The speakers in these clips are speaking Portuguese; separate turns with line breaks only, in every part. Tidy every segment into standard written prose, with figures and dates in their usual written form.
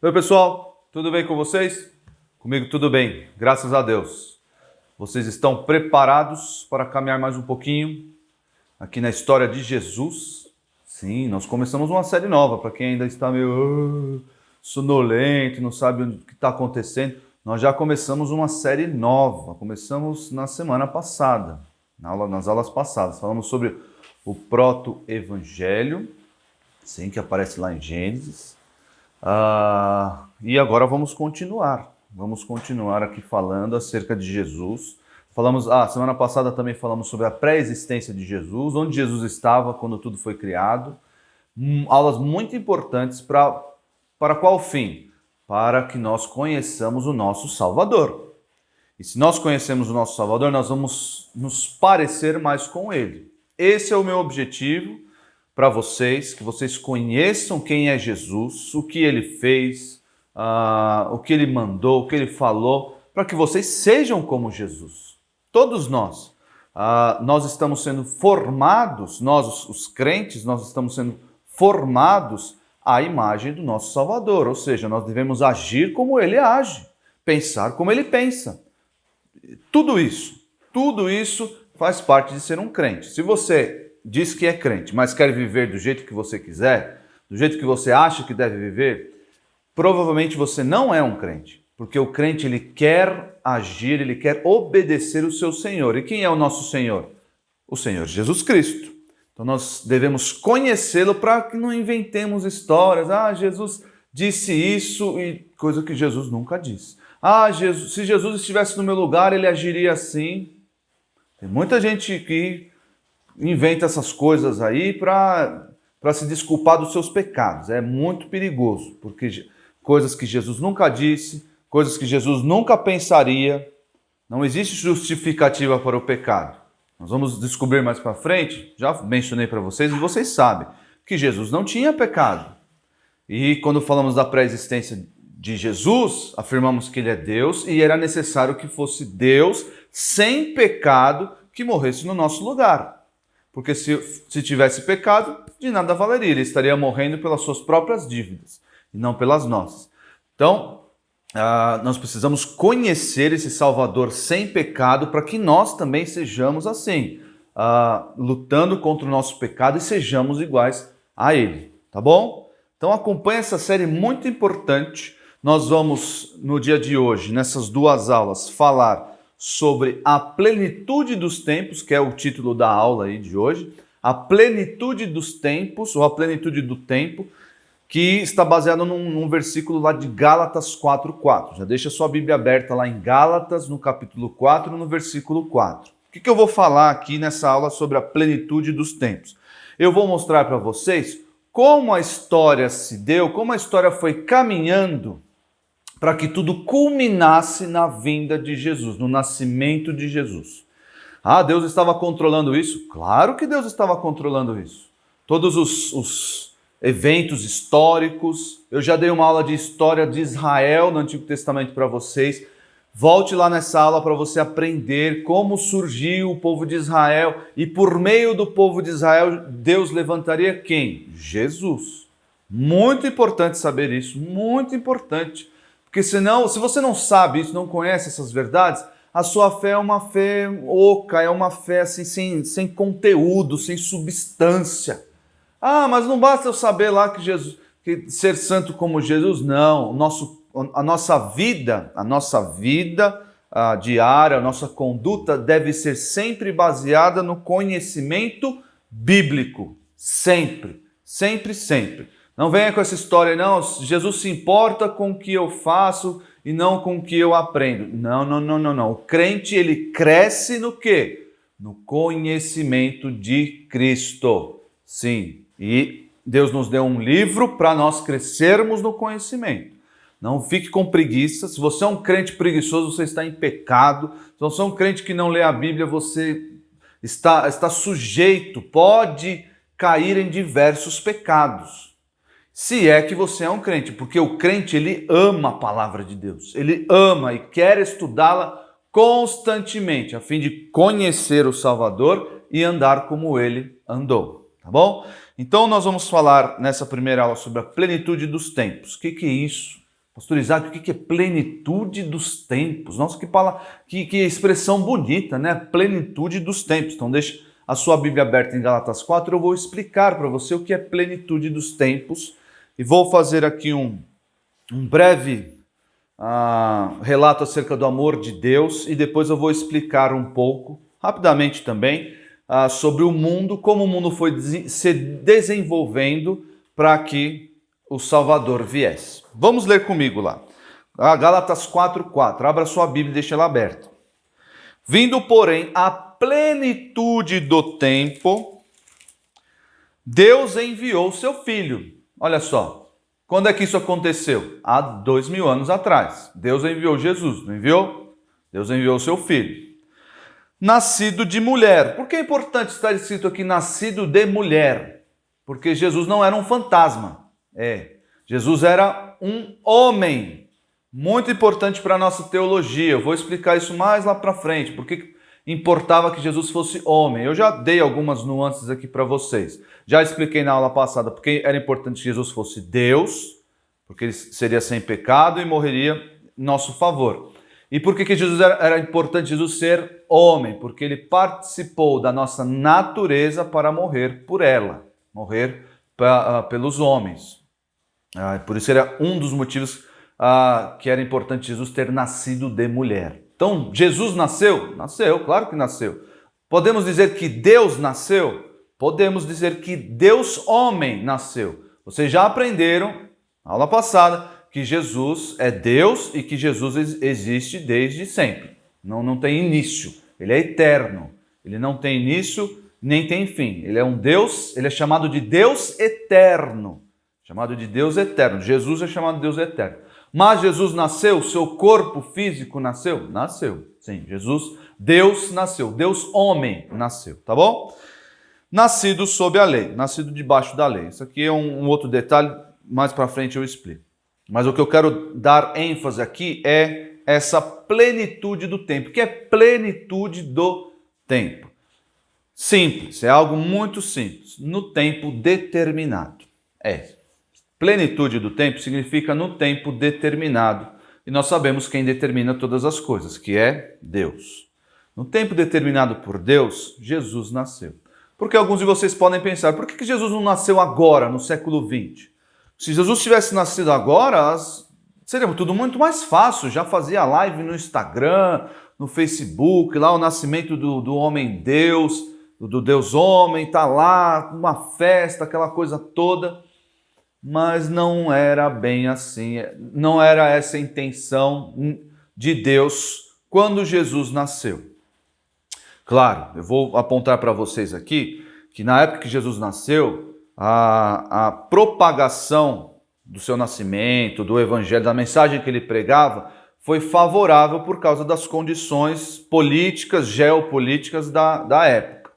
Oi, pessoal, tudo bem com vocês? Comigo tudo bem, graças a Deus. Vocês estão preparados para caminhar mais um pouquinho aqui na história de Jesus? Sim, nós começamos uma série nova, para quem ainda está meio sonolento, não sabe o que está acontecendo. Nós já começamos uma série nova, começamos na semana passada, nas aulas passadas. Falamos sobre o proto-evangelho, sim, que aparece lá em Gênesis. E agora vamos continuar aqui falando acerca de Jesus. Semana passada também falamos sobre a pré-existência de Jesus, onde Jesus estava quando tudo foi criado. Aulas muito importantes para qual fim? Para que nós conheçamos o nosso Salvador. E se nós conhecemos o nosso Salvador, nós vamos nos parecer mais com Ele. Esse é o meu objetivo para vocês, que vocês conheçam quem é Jesus, o que Ele fez, o que Ele mandou, o que Ele falou, para que vocês sejam como Jesus. Todos nós. Nós estamos sendo formados, nós os crentes, nós estamos sendo formados à imagem do nosso Salvador, ou seja, nós devemos agir como Ele age, pensar como Ele pensa. Tudo isso faz parte de ser um crente. Se você diz que é crente, mas quer viver do jeito que você quiser, do jeito que você acha que deve viver, provavelmente você não é um crente. Porque o crente, ele quer agir, ele quer obedecer o seu Senhor. E quem é o nosso Senhor? O Senhor Jesus Cristo. Então nós devemos conhecê-lo para que não inventemos histórias. Jesus disse isso, e coisa que Jesus nunca disse. Se Jesus estivesse no meu lugar, ele agiria assim. Tem muita gente que inventa essas coisas aí para se desculpar dos seus pecados. É muito perigoso, porque coisas que Jesus nunca disse, coisas que Jesus nunca pensaria, não existe justificativa para o pecado. Nós vamos descobrir mais para frente, já mencionei para vocês, e vocês sabem que Jesus não tinha pecado. E quando falamos da pré-existência de Jesus, afirmamos que ele é Deus e era necessário que fosse Deus sem pecado que morresse no nosso lugar. Porque se tivesse pecado, de nada valeria. Ele estaria morrendo pelas suas próprias dívidas e não pelas nossas. Então, nós precisamos conhecer esse Salvador sem pecado para que nós também sejamos assim, lutando contra o nosso pecado e sejamos iguais a Ele. Tá bom? Então acompanhe essa série muito importante. Nós vamos, no dia de hoje, nessas duas aulas, falar sobre a plenitude dos tempos, que é o título da aula aí de hoje, a plenitude dos tempos, ou a plenitude do tempo, que está baseado num versículo lá de Gálatas 4:4. Já deixa sua Bíblia aberta lá em Gálatas, no capítulo 4, no versículo 4. O que eu vou falar aqui nessa aula sobre a plenitude dos tempos? Eu vou mostrar para vocês como a história se deu, como a história foi caminhando para que tudo culminasse na vinda de Jesus, no nascimento de Jesus. Deus estava controlando isso? Claro que Deus estava controlando isso. Todos os eventos históricos, eu já dei uma aula de história de Israel no Antigo Testamento para vocês. Volte lá nessa aula para você aprender como surgiu o povo de Israel e por meio do povo de Israel, Deus levantaria quem? Jesus. Muito importante saber isso, muito importante. Porque senão, se você não sabe isso, não conhece essas verdades, a sua fé é uma fé oca, é uma fé assim, sem conteúdo, sem substância. Mas não basta eu saber lá que ser santo como Jesus, não. A nossa vida diária, a nossa conduta deve ser sempre baseada no conhecimento bíblico. Sempre, sempre, sempre. Não venha com essa história, não, Jesus se importa com o que eu faço e não com o que eu aprendo. Não. O crente, ele cresce no quê? No conhecimento de Cristo. Sim, e Deus nos deu um livro para nós crescermos no conhecimento. Não fique com preguiça. Se você é um crente preguiçoso, você está em pecado. Se você é um crente que não lê a Bíblia, você está sujeito, pode cair em diversos pecados. Se é que você é um crente, porque o crente, ele ama a palavra de Deus. Ele ama e quer estudá-la constantemente, a fim de conhecer o Salvador e andar como ele andou. Tá bom? Então nós vamos falar nessa primeira aula sobre a plenitude dos tempos. O que é isso? Pastor Isaac, o que é plenitude dos tempos? Nossa, que expressão bonita, né? Plenitude dos tempos. Então deixa a sua Bíblia aberta em Gálatas 4, eu vou explicar para você o que é plenitude dos tempos e vou fazer aqui um breve relato acerca do amor de Deus e depois eu vou explicar um pouco, rapidamente também, sobre o mundo, como o mundo foi se desenvolvendo para que o Salvador viesse. Vamos ler comigo lá. Gálatas 4:4. Abra sua Bíblia e deixa ela aberta. Vindo, porém, a plenitude do tempo, Deus enviou o seu Filho. Olha só, quando é que isso aconteceu? Há 2000 anos atrás. Deus enviou Jesus, não enviou? Deus enviou o seu Filho. Nascido de mulher. Por que é importante estar escrito aqui nascido de mulher? Porque Jesus não era um fantasma. Jesus era um homem. Muito importante para a nossa teologia. Eu vou explicar isso mais lá para frente. Porque importava que Jesus fosse homem. Eu já dei algumas nuances aqui para vocês. Já expliquei na aula passada porque era importante que Jesus fosse Deus, porque ele seria sem pecado e morreria em nosso favor. E por que Jesus era importante Jesus ser homem? Porque ele participou da nossa natureza para morrer por ela, morrer pelos homens. Por isso era um dos motivos que era importante Jesus ter nascido de mulher. Então, Jesus nasceu? Nasceu, claro que nasceu. Podemos dizer que Deus nasceu? Podemos dizer que Deus homem nasceu. Vocês já aprenderam, na aula passada, que Jesus é Deus e que Jesus existe desde sempre. Não tem início, ele é eterno. Ele não tem início nem tem fim. Ele é um Deus, ele é chamado de Deus eterno. Chamado de Deus eterno. Jesus é chamado de Deus eterno. Mas Jesus nasceu, seu corpo físico nasceu? Nasceu, sim. Jesus, Deus nasceu, Deus homem nasceu, tá bom? Nascido sob a lei, nascido debaixo da lei. Isso aqui é um outro detalhe, mais para frente eu explico. Mas o que eu quero dar ênfase aqui é essa plenitude do tempo. O que é plenitude do tempo? Simples, é algo muito simples. No tempo determinado. Plenitude do tempo significa no tempo determinado. E nós sabemos quem determina todas as coisas, que é Deus. No tempo determinado por Deus, Jesus nasceu. Porque alguns de vocês podem pensar, por que Jesus não nasceu agora, no século XX? Se Jesus tivesse nascido agora, seria tudo muito mais fácil. Já fazia live no Instagram, no Facebook, lá o nascimento do homem Deus, do Deus homem, tá lá, uma festa, aquela coisa toda. Mas não era bem assim, não era essa a intenção de Deus quando Jesus nasceu. Claro, eu vou apontar para vocês aqui que na época que Jesus nasceu, a propagação do seu nascimento, do evangelho, da mensagem que ele pregava, foi favorável por causa das condições políticas, geopolíticas da época.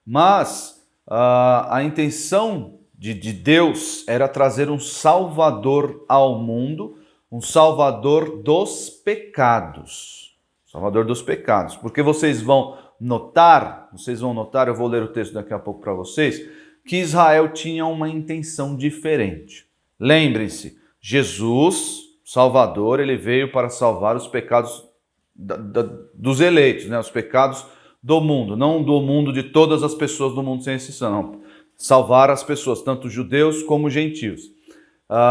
Mas a intenção de Deus era trazer um Salvador ao mundo, um Salvador dos pecados. Salvador dos pecados. Porque vocês vão notar, eu vou ler o texto daqui a pouco para vocês, que Israel tinha uma intenção diferente. Lembrem-se, Jesus, Salvador, ele veio para salvar os pecados dos eleitos, né? Os pecados do mundo, não do mundo de todas as pessoas do mundo sem exceção, não. Salvar as pessoas, tanto judeus como gentios.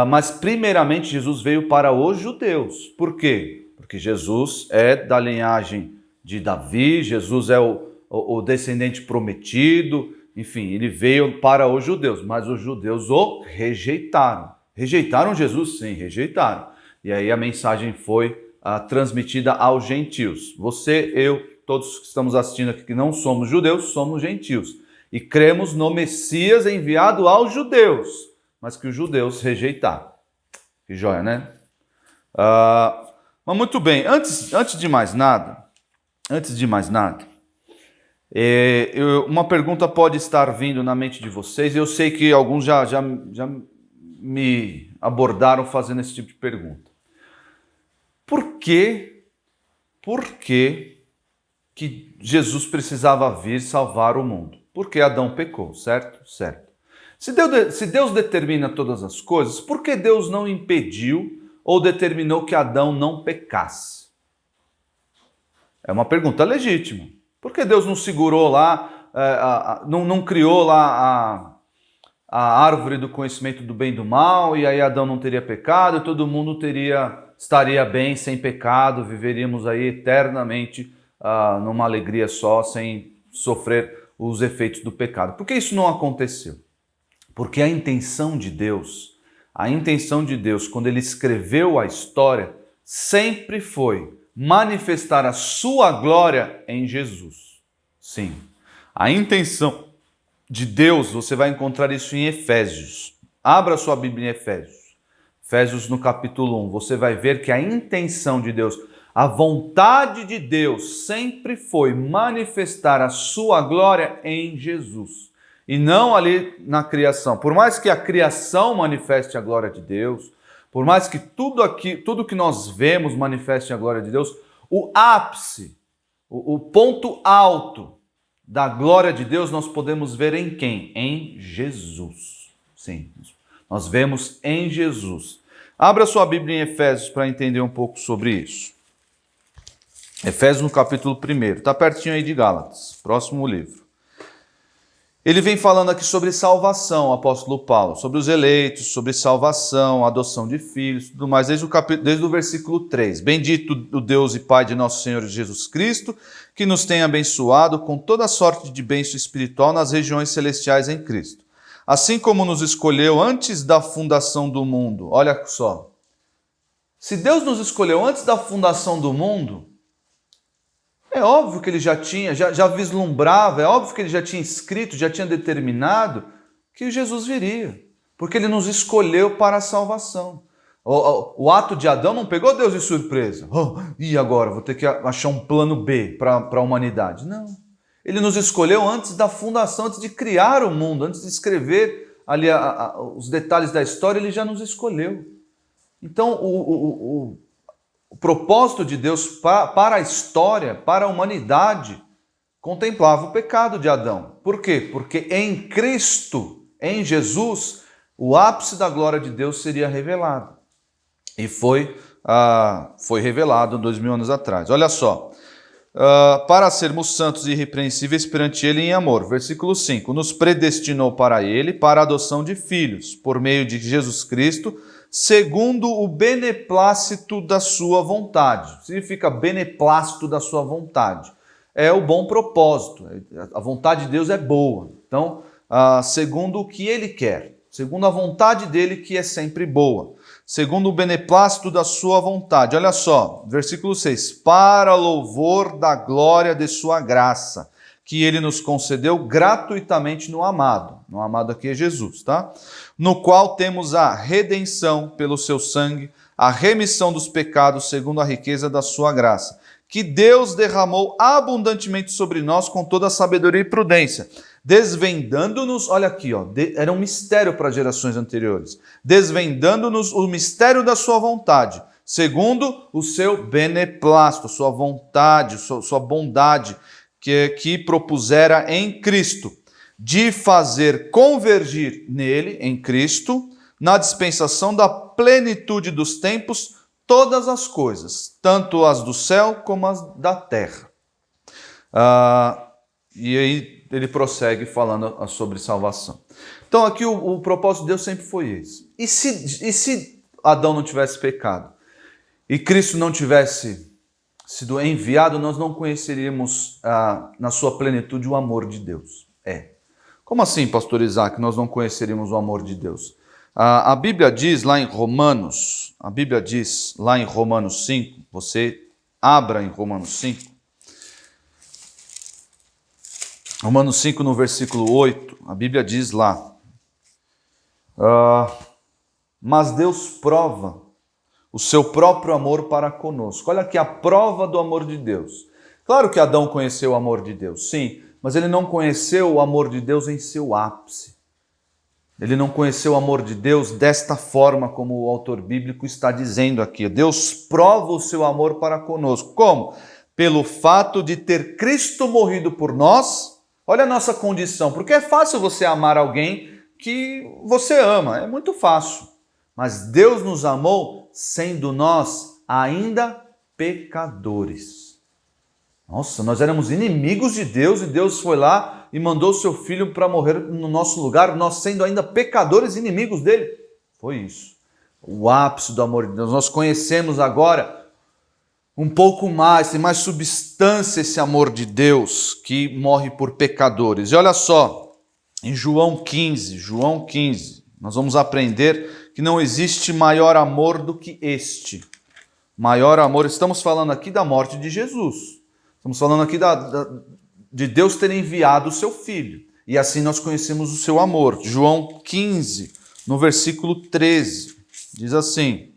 Mas primeiramente Jesus veio para os judeus. Por quê? Porque Jesus é da linhagem de Davi, Jesus é o descendente prometido, enfim, ele veio para os judeus, mas os judeus o rejeitaram. Rejeitaram Jesus? Sim, rejeitaram. E aí a mensagem foi transmitida aos gentios. Você, eu, todos que estamos assistindo aqui que não somos judeus, somos gentios. E cremos no Messias enviado aos judeus, mas que os judeus rejeitaram. Que joia, né? Mas muito bem, antes de mais nada, uma pergunta pode estar vindo na mente de vocês. Eu sei que alguns já me abordaram fazendo esse tipo de pergunta. Por que que Jesus precisava vir salvar o mundo? Porque Adão pecou, certo? Certo. Se Deus determina todas as coisas, por que Deus não impediu ou determinou que Adão não pecasse? É uma pergunta legítima. Por que Deus não segurou lá, não criou lá a árvore do conhecimento do bem e do mal, e aí Adão não teria pecado, e todo mundo estaria bem, sem pecado, viveríamos aí eternamente numa alegria só, sem sofrer os efeitos do pecado. Por que isso não aconteceu? Porque a intenção de Deus, quando ele escreveu a história, sempre foi manifestar a sua glória em Jesus. Sim, a intenção de Deus, você vai encontrar isso em Efésios. Abra sua Bíblia em Efésios. Efésios no capítulo 1. Você vai ver que a intenção de Deus, a vontade de Deus sempre foi manifestar a sua glória em Jesus. E não ali na criação. Por mais que a criação manifeste a glória de Deus, por mais que tudo que nós vemos manifeste a glória de Deus, o ápice, o ponto alto da glória de Deus nós podemos ver em quem? Em Jesus. Sim, nós vemos em Jesus. Abra sua Bíblia em Efésios para entender um pouco sobre isso. Efésios no capítulo 1, está pertinho aí de Gálatas, próximo livro. Ele vem falando aqui sobre salvação, o apóstolo Paulo, sobre os eleitos, sobre salvação, adoção de filhos, tudo mais, desde o versículo 3. Bendito o Deus e Pai de nosso Senhor Jesus Cristo, que nos tem abençoado com toda sorte de bênção espiritual nas regiões celestiais em Cristo. Assim como nos escolheu antes da fundação do mundo. Olha só, se Deus nos escolheu antes da fundação do mundo, é óbvio que ele já vislumbrava, é óbvio que ele já tinha escrito, já tinha determinado que Jesus viria, porque ele nos escolheu para a salvação. O ato de Adão não pegou Deus de surpresa. E agora? Vou ter que achar um plano B para a humanidade. Não. Ele nos escolheu antes da fundação, antes de criar o mundo, antes de escrever ali os detalhes da história, ele já nos escolheu. Então, o propósito de Deus para a história, para a humanidade, contemplava o pecado de Adão. Por quê? Porque em Cristo, em Jesus, o ápice da glória de Deus seria revelado. E foi revelado 2000 anos atrás. Olha só. Para sermos santos e irrepreensíveis perante Ele em amor. Versículo 5. Nos predestinou para Ele, para a adoção de filhos, por meio de Jesus Cristo, segundo o beneplácito da sua vontade. Significa beneplácito da sua vontade. É o bom propósito. A vontade de Deus é boa. Então, segundo o que Ele quer. Segundo a vontade dEle, que é sempre boa. Segundo o beneplácito da sua vontade. Olha só, versículo 6. Para louvor da glória de sua graça, que Ele nos concedeu gratuitamente no amado. No amado aqui é Jesus, tá? No qual temos a redenção pelo seu sangue, a remissão dos pecados segundo a riqueza da sua graça, que Deus derramou abundantemente sobre nós com toda a sabedoria e prudência, desvendando-nos, olha aqui, era um mistério para gerações anteriores, desvendando-nos o mistério da sua vontade, segundo o seu beneplácito, sua vontade, sua bondade, que propusera em Cristo, de fazer convergir nele, em Cristo, na dispensação da plenitude dos tempos, todas as coisas, tanto as do céu como as da terra. E aí ele prossegue falando sobre salvação. Então aqui o propósito de Deus sempre foi esse. E se Adão não tivesse pecado e Cristo não tivesse sido enviado, nós não conheceríamos na sua plenitude o amor de Deus. Como assim, pastor Isaac, nós não conheceríamos o amor de Deus? A Bíblia diz lá em Romanos, 5, você abra em Romanos 5. Romanos 5 no versículo 8, a Bíblia diz lá, mas Deus prova o seu próprio amor para conosco. Olha aqui a prova do amor de Deus. Claro que Adão conheceu o amor de Deus, sim, mas ele não conheceu o amor de Deus em seu ápice. Ele não conheceu o amor de Deus desta forma como o autor bíblico está dizendo aqui. Deus prova o seu amor para conosco. Como? Pelo fato de ter Cristo morrido por nós. Olha a nossa condição, porque é fácil você amar alguém que você ama, é muito fácil. Mas Deus nos amou sendo nós ainda pecadores. Nossa, nós éramos inimigos de Deus e Deus foi lá e mandou o seu Filho para morrer no nosso lugar, nós sendo ainda pecadores inimigos dele. Foi isso. O ápice do amor de Deus. Nós conhecemos agora um pouco mais, tem mais substância esse amor de Deus que morre por pecadores. E olha só, em João 15, nós vamos aprender que não existe maior amor do que este. Maior amor, estamos falando aqui da morte de Jesus. Estamos falando aqui de Deus ter enviado o seu Filho. E assim nós conhecemos o seu amor. João 15, no versículo 13, diz assim: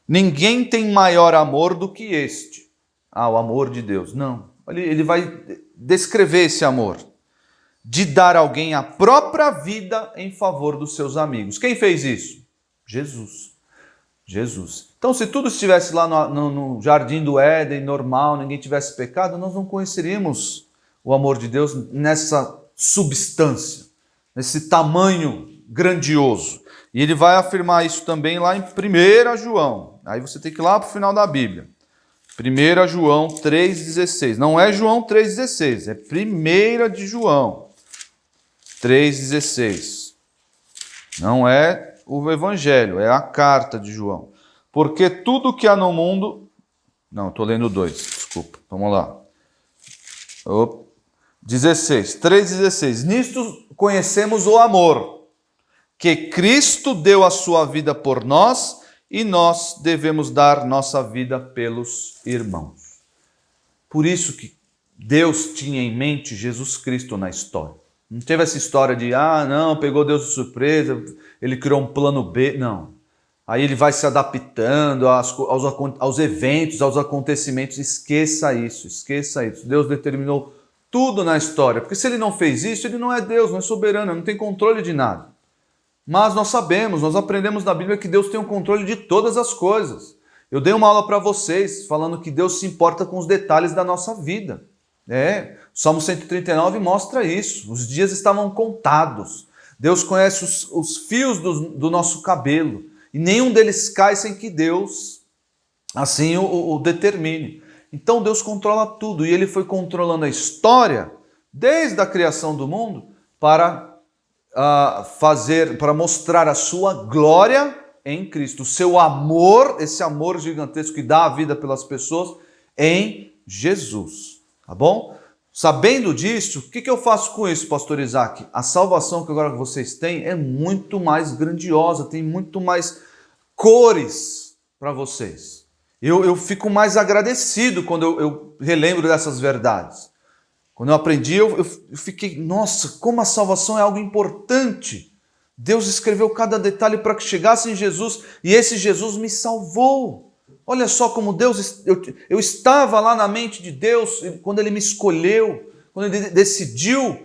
ninguém tem maior amor do que este. O amor de Deus. Não. Ele vai descrever esse amor. De dar alguém a própria vida em favor dos seus amigos. Quem fez isso? Jesus. Então, se tudo estivesse lá no jardim do Éden, normal, ninguém tivesse pecado, nós não conheceríamos o amor de Deus nessa substância, nesse tamanho grandioso. E ele vai afirmar isso também lá em 1 João. Aí você tem que ir lá para o final da Bíblia. 1 João 3,16. Não é João 3,16, é 1 de João 3,16. Não é o Evangelho, é a carta de João. Porque tudo que há no mundo... Não, estou lendo 2, desculpa. Vamos lá. 3,16. Nisto conhecemos o amor, que Cristo deu a sua vida por nós e nós devemos dar nossa vida pelos irmãos. Por isso que Deus tinha em mente Jesus Cristo na história. Não teve essa história de, pegou Deus de surpresa, ele criou um plano B. Não. Aí ele vai se adaptando aos eventos, aos acontecimentos. Esqueça isso. Deus determinou tudo na história. Porque se ele não fez isso, ele não é Deus, não é soberano, não tem controle de nada. Mas nós sabemos, nós aprendemos na Bíblia que Deus tem o controle de todas as coisas. Eu dei uma aula para vocês falando que Deus se importa com os detalhes da nossa vida. O Salmo 139 mostra isso. Os dias estavam contados. Deus conhece os fios do nosso cabelo. E nenhum deles cai sem que Deus assim o determine. Então Deus controla tudo. E Ele foi controlando a história desde a criação do mundo para mostrar a sua glória em Cristo. O seu amor, esse amor gigantesco que dá a vida pelas pessoas em Jesus. Tá bom? Sabendo disso, o que eu faço com isso, pastor Isaac? A salvação que agora vocês têm é muito mais grandiosa, tem muito mais cores para vocês. Eu fico mais agradecido quando eu relembro dessas verdades. Quando eu aprendi, eu fiquei, nossa, como a salvação é algo importante. Deus escreveu cada detalhe para que chegasse em Jesus e esse Jesus me salvou. Olha só como Deus, eu estava lá na mente de Deus quando Ele me escolheu, quando Ele decidiu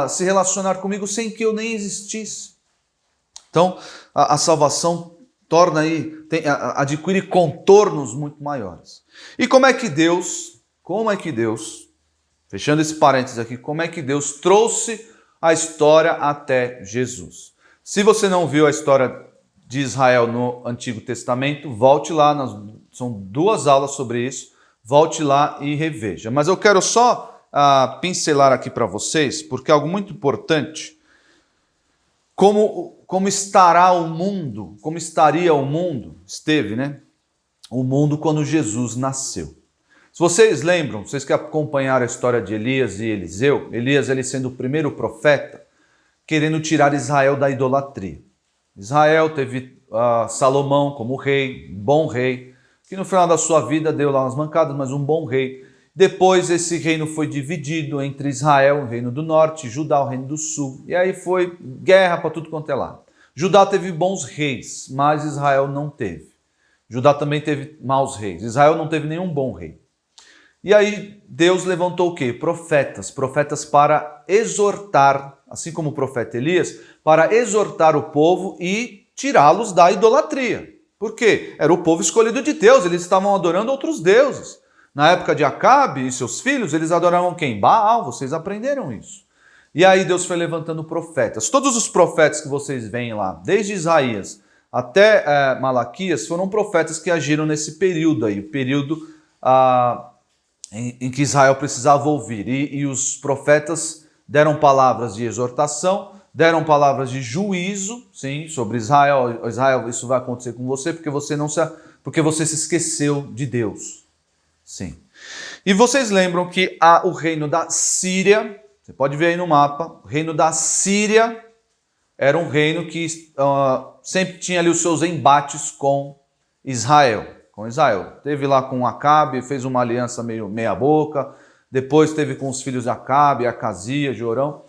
se relacionar comigo sem que eu nem existisse. Então, a salvação adquire contornos muito maiores. E como é que Deus, fechando esse parênteses aqui, como é que Deus trouxe a história até Jesus? Se você não viu a história de Israel no Antigo Testamento, volte lá, são 2 aulas sobre isso, volte lá e reveja. Mas eu quero só pincelar aqui para vocês, porque é algo muito importante, como estaria o mundo, esteve, né? O mundo quando Jesus nasceu. Se vocês lembram, vocês que acompanharam a história de Elias e Eliseu, Elias ele sendo o primeiro profeta, querendo tirar Israel da idolatria. Israel teve Salomão como rei, um bom rei, que no final da sua vida deu lá umas mancadas, mas um bom rei. Depois esse reino foi dividido entre Israel, o reino do norte, e Judá, o reino do sul. E aí foi guerra para tudo quanto é lado. Judá teve bons reis, mas Israel não teve. Judá também teve maus reis. Israel não teve nenhum bom rei. E aí Deus levantou o quê? Profetas para exortar, assim como o profeta Elias, para exortar o povo e tirá-los da idolatria. Por quê? Era o povo escolhido de Deus, eles estavam adorando outros deuses. Na época de Acabe e seus filhos, eles adoravam quem? Baal, vocês aprenderam isso. E aí Deus foi levantando profetas. Todos os profetas que vocês veem lá, desde Isaías até Malaquias, foram profetas que agiram nesse período aí, o período em que Israel precisava ouvir. E os profetas deram palavras de exortação, deram palavras de juízo, sim, sobre Israel. Israel, isso vai acontecer com você porque você se esqueceu de Deus. Sim. E vocês lembram que o reino da Síria, você pode ver aí no mapa, o reino da Síria era um reino que sempre tinha ali os seus embates com Israel. Teve lá com Acabe, fez uma aliança meio meia boca, depois teve com os filhos de Acabe, Acazia, Jorão,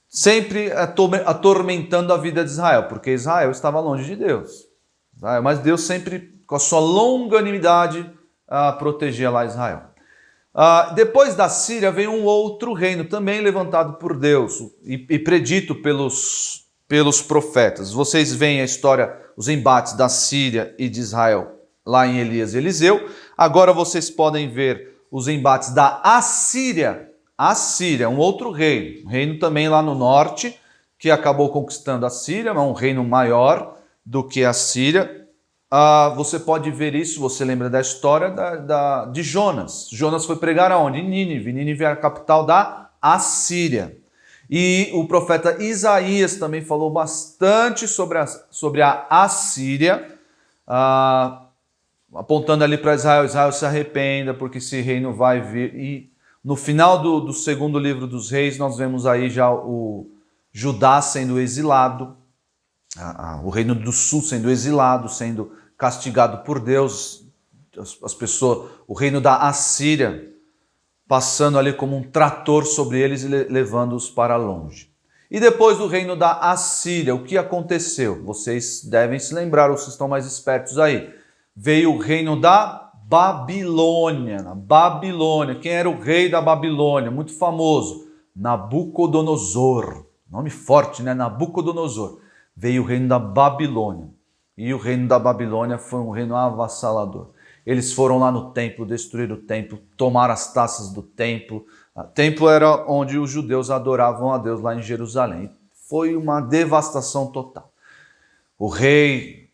sempre atormentando a vida de Israel, porque Israel estava longe de Deus. Mas Deus sempre, com a sua longanimidade, protegia lá Israel. Depois da Síria veio um outro reino, também levantado por Deus e predito pelos profetas. Vocês veem a história, os embates da Síria e de Israel lá em Elias e Eliseu. Agora vocês podem ver os embates da Assíria. Assíria, um outro reino, um reino também lá no norte, que acabou conquistando a Síria, mas um reino maior do que a Síria. Você pode ver isso, você lembra da história de Jonas. Jonas foi pregar aonde? Em Nínive. Nínive era a capital da Assíria. E o profeta Isaías também falou bastante sobre a Assíria, apontando ali para Israel. Israel, se arrependa, porque esse reino vai vir. E no final do segundo livro dos reis, nós vemos aí já o Judá sendo exilado, o reino do sul sendo exilado, sendo castigado por Deus, as pessoas, o reino da Assíria passando ali como um trator sobre eles e levando-os para longe. E depois do reino da Assíria, o que aconteceu? Vocês devem se lembrar, ou vocês estão mais espertos aí. Veio o reino da Babilônia. Na Babilônia, quem era o rei da Babilônia? Muito famoso, Nabucodonosor. Nome forte, né? Nabucodonosor. Veio o reino da Babilônia. E o reino da Babilônia foi um reino avassalador. Eles foram lá no templo, destruíram o templo, tomaram as taças do templo. O templo era onde os judeus adoravam a Deus lá em Jerusalém. Foi uma devastação total. O rei,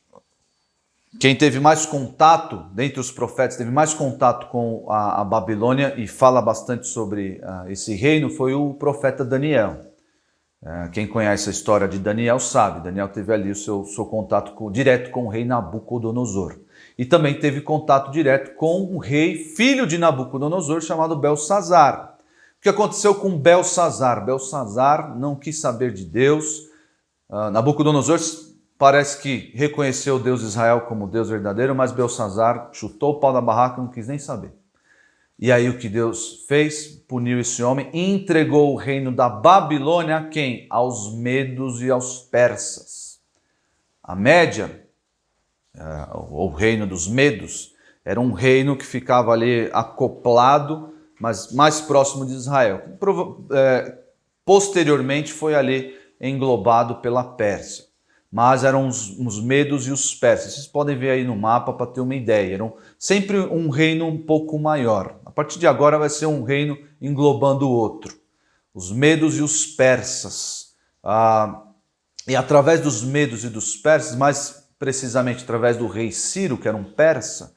quem teve mais contato, dentre os profetas, teve mais contato com a Babilônia e fala bastante sobre esse reino, foi o profeta Daniel. Quem conhece a história de Daniel sabe, Daniel teve ali o seu contato direto com o rei Nabucodonosor. E também teve contato direto com um rei, filho de Nabucodonosor, chamado Belsazar. O que aconteceu com Belsazar? Belsazar não quis saber de Deus. Nabucodonosor parece que reconheceu o Deus de Israel como Deus verdadeiro, mas Belsazar chutou o pau da barraca e não quis nem saber. E aí o que Deus fez? Puniu esse homem e entregou o reino da Babilônia a quem? Aos medos e aos persas. A Média, o reino dos medos, era um reino que ficava ali acoplado, mas mais próximo de Israel. Posteriormente foi ali englobado pela Pérsia. Mas eram os medos e os persas. Vocês podem ver aí no mapa para ter uma ideia. Eram sempre um reino um pouco maior. A partir de agora vai ser um reino englobando o outro. Os medos e os persas. E através dos medos e dos persas, mais precisamente através do rei Ciro, que era um persa,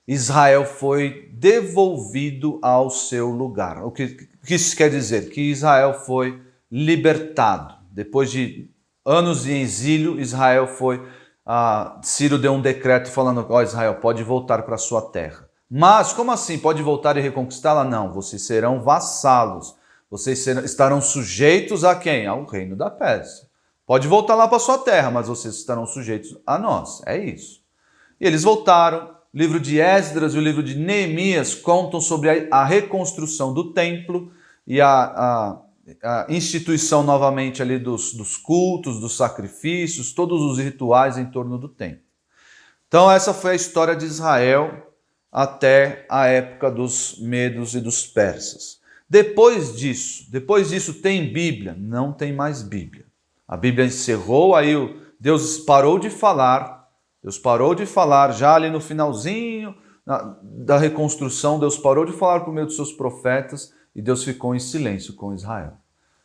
Israel foi devolvido ao seu lugar. O que isso quer dizer? Que Israel foi libertado. Depois de anos de exílio, Israel foi... Ciro deu um decreto falando, Israel, pode voltar para a sua terra. Mas, como assim? Pode voltar e reconquistá-la? Não, vocês serão vassalos. Vocês estarão sujeitos a quem? Ao reino da Pérsia. Pode voltar lá para a sua terra, mas vocês estarão sujeitos a nós. É isso. E eles voltaram. O livro de Esdras e o livro de Neemias contam sobre a reconstrução do templo e a instituição novamente ali dos cultos, dos sacrifícios, todos os rituais em torno do templo. Então essa foi a história de Israel até a época dos medos e dos persas. Depois disso tem Bíblia? Não tem mais Bíblia. A Bíblia encerrou, aí Deus parou de falar já ali no finalzinho da reconstrução, Deus parou de falar por meio dos seus profetas e Deus ficou em silêncio com Israel.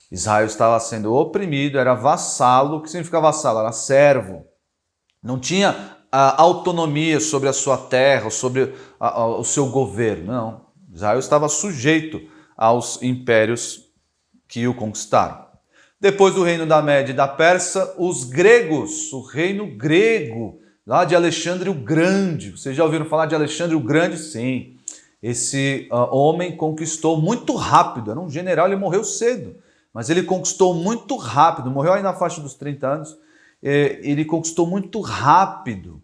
Israel estava sendo oprimido, era vassalo. O que significa vassalo? Era servo. não tinha autonomia sobre a sua terra, sobre o seu governo, não. Israel estava sujeito aos impérios que o conquistaram. Depois do reino da Média e da Pérsia, os gregos, o reino grego, lá de Alexandre o Grande. Vocês já ouviram falar de Alexandre o Grande? Sim. Esse homem conquistou muito rápido, era um general, ele morreu cedo, mas ele conquistou muito rápido, morreu aí na faixa dos 30 anos, ele conquistou muito rápido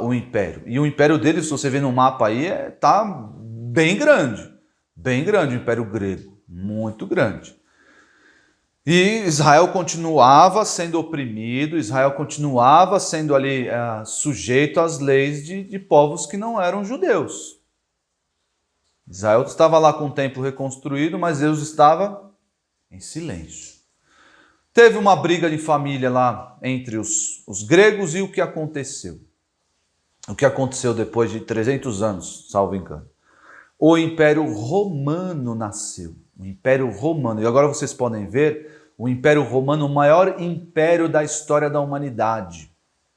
o império. E o império dele, se você ver no mapa aí, está bem grande o império grego, muito grande. E Israel continuava sendo oprimido, Israel continuava sendo ali sujeito às leis de povos que não eram judeus. Israel estava lá com o templo reconstruído, mas Deus estava em silêncio. Teve uma briga de família lá entre os gregos e o que aconteceu? O que aconteceu depois de 300 anos, salvo engano? O Império Romano nasceu. O Império Romano. E agora vocês podem ver o Império Romano, o maior império da história da humanidade.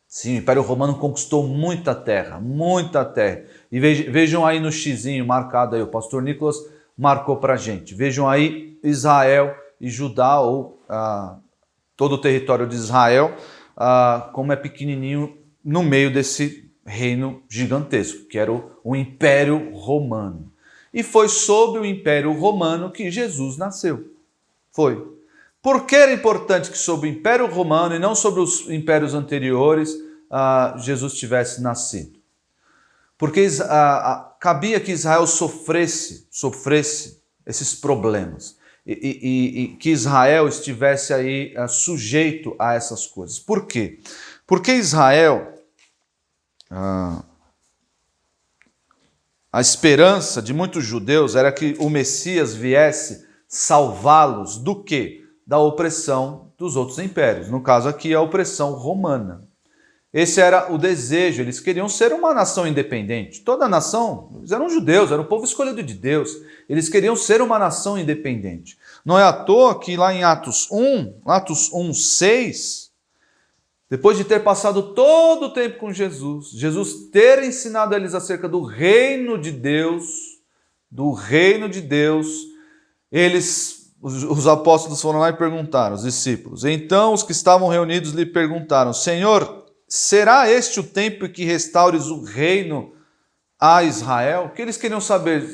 Sim, o Império Romano conquistou muita terra, muita terra. E vejam aí no xizinho marcado aí, o pastor Nicolas marcou para a gente. Vejam aí Israel e Judá, ou todo o território de Israel, como é pequenininho no meio desse reino gigantesco, que era o Império Romano. E foi sobre o Império Romano que Jesus nasceu. Foi. Por que era importante que sobre o Império Romano e não sobre os impérios anteriores Jesus tivesse nascido? Porque cabia que Israel sofresse esses problemas e que Israel estivesse aí sujeito a essas coisas. Por quê? Porque Israel, a esperança de muitos judeus era que o Messias viesse salvá-los do quê? Da opressão dos outros impérios. No caso aqui, a opressão romana. Esse era o desejo, eles queriam ser uma nação independente. Toda a nação, eles eram judeus, era o povo escolhido de Deus. Eles queriam ser uma nação independente. Não é à toa que lá em Atos 1:6, depois de ter passado todo o tempo com Jesus ter ensinado a eles acerca do reino de Deus, os apóstolos foram lá e perguntaram, os discípulos. Então os que estavam reunidos lhe perguntaram: Senhor, será este o tempo que restaures o reino a Israel? O que eles queriam saber?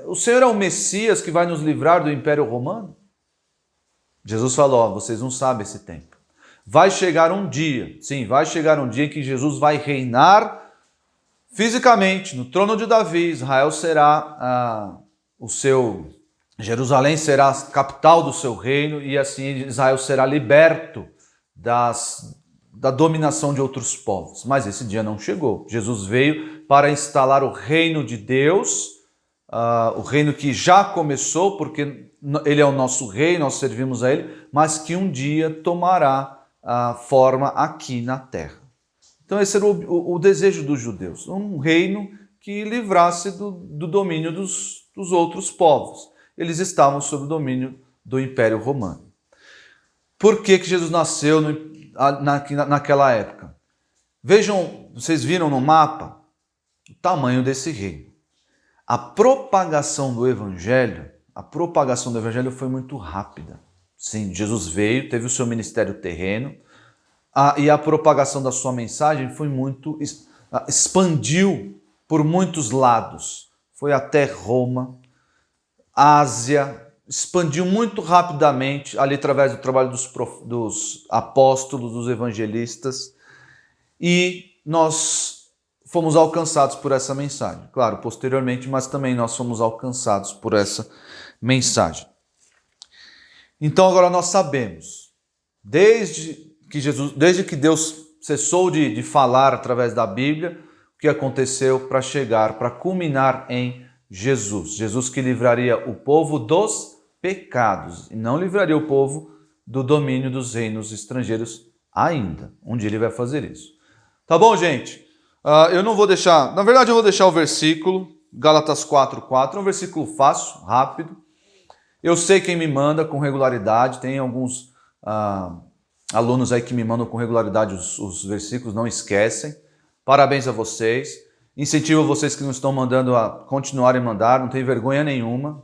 O Senhor é o Messias que vai nos livrar do Império Romano? Jesus falou: vocês não sabem esse tempo. Vai chegar um dia, sim, vai chegar um dia em que Jesus vai reinar fisicamente no trono de Davi. Israel será Jerusalém será a capital do seu reino e assim Israel será liberto da dominação de outros povos. Mas esse dia não chegou. Jesus veio para instalar o reino de Deus, o reino que já começou, porque ele é o nosso rei, nós servimos a ele, mas que um dia tomará forma aqui na terra. Então esse era o desejo dos judeus, um reino que livrasse do domínio dos outros povos. Eles estavam sob o domínio do Império Romano. Por que Jesus nasceu naquela época? Vejam, vocês viram no mapa o tamanho desse reino. A propagação do Evangelho foi muito rápida. Sim, Jesus veio, teve o seu ministério terreno, e a propagação da sua mensagem foi expandiu por muitos lados. Foi até Roma, Ásia, expandiu muito rapidamente, ali através do trabalho dos apóstolos, dos evangelistas, e nós fomos alcançados por essa mensagem. Claro, posteriormente, mas também nós fomos alcançados por essa mensagem. Então agora nós sabemos, desde que Deus cessou de falar através da Bíblia, o que aconteceu para chegar, para culminar em Jesus. Jesus que livraria o povo dos pecados e não livraria o povo do domínio dos reinos estrangeiros ainda. Um dia ele vai fazer isso. Tá bom, gente? Eu não vou deixar... Na verdade, eu vou deixar o versículo, Gálatas 4:4, é um versículo fácil, rápido. Eu sei quem me manda com regularidade, tem alguns alunos aí que me mandam com regularidade os versículos, não esquecem. Parabéns a vocês. Incentivo vocês que não estão mandando a continuarem a mandar, não tem vergonha nenhuma.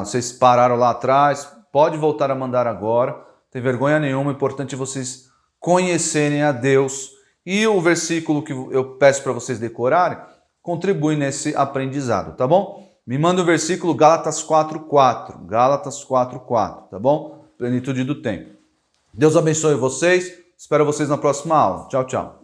Vocês pararam lá atrás, pode voltar a mandar agora, não tem vergonha nenhuma. É importante vocês conhecerem a Deus. E o versículo que eu peço para vocês decorarem contribui nesse aprendizado, tá bom? Me manda o versículo Gálatas 4:4, Gálatas 4:4, tá bom? Plenitude do tempo. Deus abençoe vocês, espero vocês na próxima aula. Tchau, tchau.